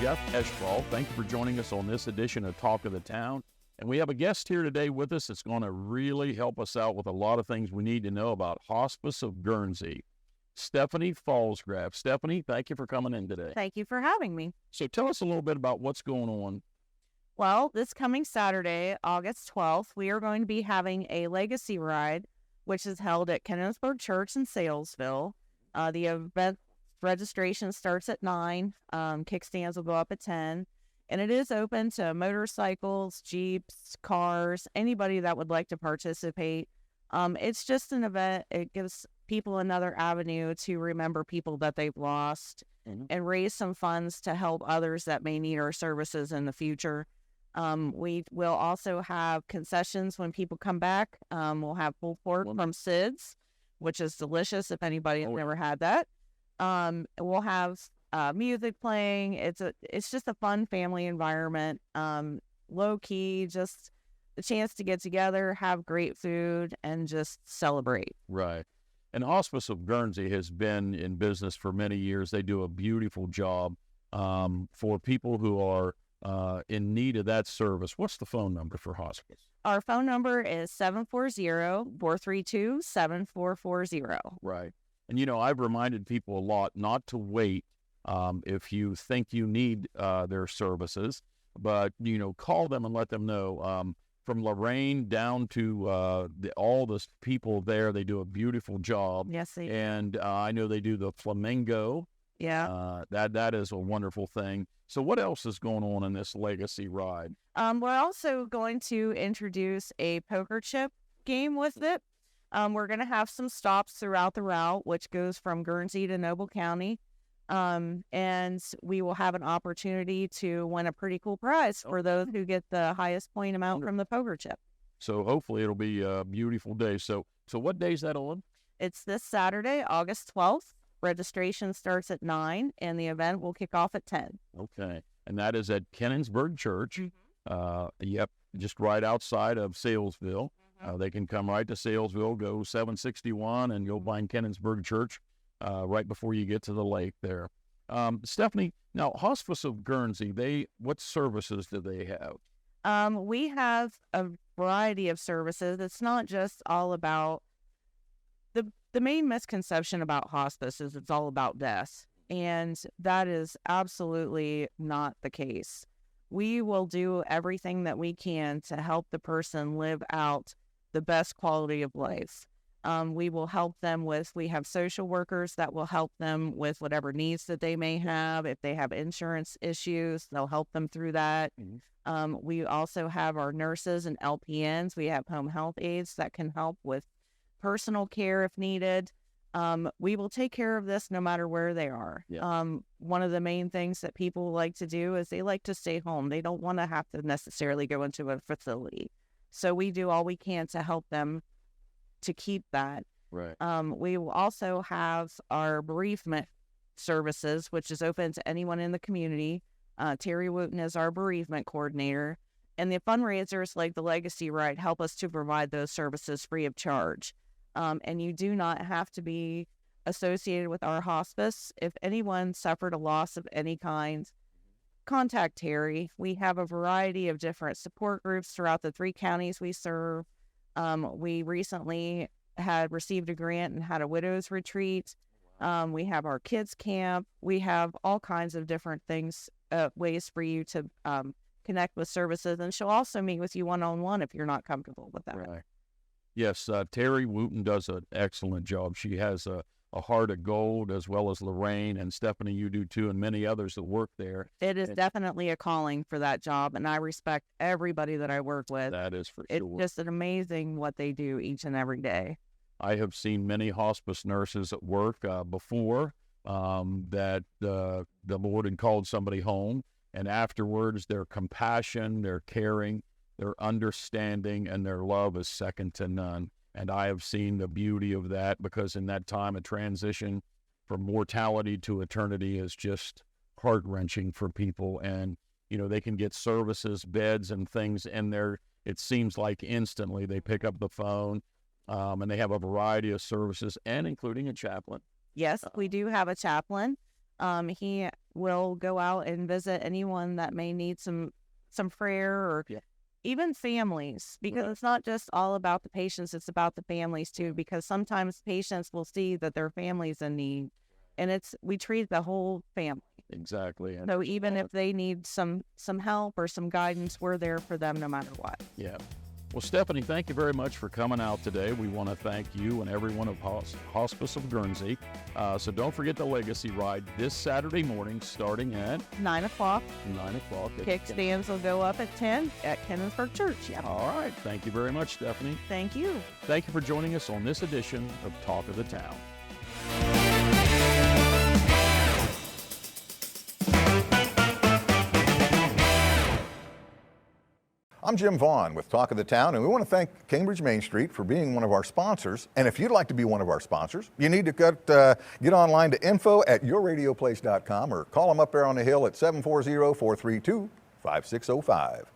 Jeff Eschbaugh. Thank you for joining us on this edition of Talk of the Town. And we have a guest here today with us that's going to really help us out with a lot of things we need to know about Hospice of Guernsey. Stephanie Pfalzgraf. Stephanie, thank you for coming in today. Thank you for having me. So tell us a little bit about what's going on. Well, this coming Saturday, August 12th, we are going to be having a legacy ride, which is held at Kennisburg Church in Salesville. The event registration starts at 9. Kickstands will go up at 10. And it is open to motorcycles, Jeeps, cars, anybody that would like to participate. It's just an event. It gives people another avenue to remember people that they've lost and raise some funds to help others that may need our services in the future. We will also have concessions when people come back. We'll have pulled pork from Sid's, which is delicious if anybody has never had that. We'll have music playing. It's just a fun family environment, low key, just a chance to get together, have great food, and just celebrate. Right. And Hospice of Guernsey has been in business for many years. They do a beautiful job for people who are in need of that service. What's the phone number for hospice? Our phone number is 740-432-7440. Right. And, you know, I've reminded people a lot not to wait if you think you need their services, but, you know, call them and let them know. From Lorraine down to all the people there, they do a beautiful job. Yes, they do. And I know they do the flamingo. Yeah. That is a wonderful thing. So what else is going on in this legacy ride? We're also going to introduce a poker chip game with it. We're going to have some stops throughout the route, which goes from Guernsey to Noble County. And we will have an opportunity to win a pretty cool prize for those who get the highest point amount from the poker chip. So hopefully it'll be a beautiful day. So what day is that on? It's this Saturday, August 12th. Registration starts at 9, and the event will kick off at 10. Okay. And that is at Kennisburg Church. Yep, just right outside of Salesville. They can come right to Salesville, go 761, and you'll find Kennisburg Church right before you get to the lake there. Stephanie, now Hospice of Guernsey, what services do they have? We have a variety of services. It's not just all about the main misconception about hospice is it's all about death, and that is absolutely not the case. We will do everything that we can to help the person live out the best quality of life. We will help them we have social workers that will help them with whatever needs that they may have. If they have insurance issues, they'll help them through that. We also have our nurses and LPNs. We have home health aides that can help with personal care if needed. We will take care of this no matter where they are. Yeah. One of the main things that people like to do is they like to stay home. They don't want to have to necessarily go into a facility. So we do all we can to help them to keep that. Right. We will also have our bereavement services, which is open to anyone in the community. Terry Wooten is our bereavement coordinator. And the fundraisers like the Legacy Ride help us to provide those services free of charge. And you do not have to be associated with our hospice. If anyone suffered a loss of any kind, contact Terry. We have a variety of different support groups throughout the 3 counties we serve. We recently had received a grant and had a widow's retreat. We have our kids camp. We have all kinds of different things, ways for you to connect with services. And she'll also meet with you one-on-one if you're not comfortable with that. Right. Yes, Terry Wooten does an excellent job. She has a heart of gold, as well as Lorraine, and Stephanie, you do too, and many others that work there. It is definitely a calling for that job, and I respect everybody that I work with. That is for sure. It's just amazing what they do each and every day. I have seen many hospice nurses at work before that the Lord had called somebody home, and afterwards their compassion, their caring, their understanding, and their love is second to none. And I have seen the beauty of that, because in that time of transition from mortality to eternity is just heart-wrenching for people. And, you know, they can get services, beds, and things in there. It seems like instantly they pick up the phone, and they have a variety of services, and including a chaplain. Yes, we do have a chaplain. He we'll go out and visit anyone that may need some prayer, or even families, because it's not just all about the patients, it's about the families too, because sometimes patients will see that their family's in need, and we treat the whole family. Exactly. So even if they need some help or some guidance, we're there for them no matter what. Yeah. Well, Stephanie, thank you very much for coming out today. We want to thank you and everyone of Hospice of Guernsey. So don't forget the Legacy Ride this Saturday morning starting at 9 o'clock. 9 o'clock. Kickstands will go up at 10 at Kennensburg Church. Yeah. All right. Thank you very much, Stephanie. Thank you. Thank you for joining us on this edition of Talk of the Town. I'm Jim Vaughn with Talk of the Town, and we want to thank Cambridge Main Street for being one of our sponsors. And if you'd like to be one of our sponsors, you need to get online to info@yourradioplace.com or call them up there on the hill at 740-432-5605.